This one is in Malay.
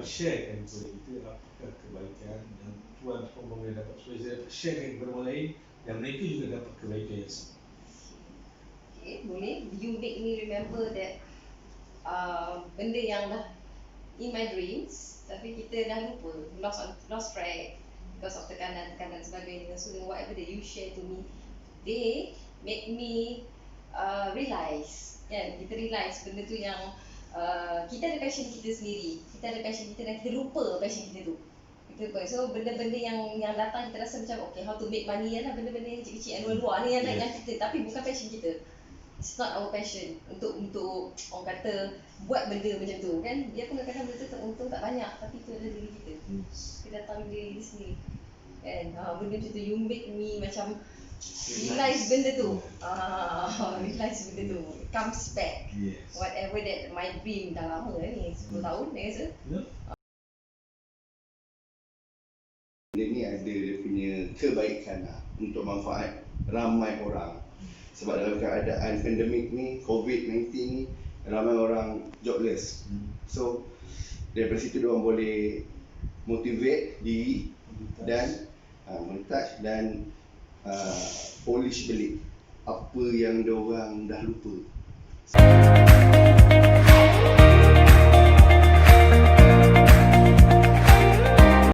Tuan sharekan kepada kita apakah kebaikan yang Tuan boleh dapat supaya saya dapat sharekan kepada orang lain dan mereka juga dapat kebaikan yang sama. Okay, boleh. You make me remember that benda yang dah in my dreams tapi kita dah lupa, lost track because of tekanan sebagainya. So whatever that you share to me, they make me realize, kan? Kita realize benda tu yang kita ada passion kita sendiri, kita ada passion kita dan kita lupa passion kita tu. So benda-benda yang datang kita rasa macam okay, how to make money lah, benda-benda yang kecil-kecil yang luar ni yang kita, tapi bukan passion kita. It's not our passion untuk orang kata buat benda macam tu, kan? Dia pun kadang-kadang benda tu untung tak banyak, tapi itu adalah diri kita. Kita datang diri kita sendiri, kan? Benda macam tu, you make me macam realize benda tu. Realize benda tu, it comes back. Whatever that my dream dah lama ni, 10 tahun saya rasa. Benda ni ada dia punya kebaikan lah, untuk manfaat ramai orang. Sebab dalam keadaan pandemik ni, COVID-19 ni, ramai orang jobless. So daripada situ diorang boleh motivate diri dan mentouch dan polish balik apa yang diorang dah lupa.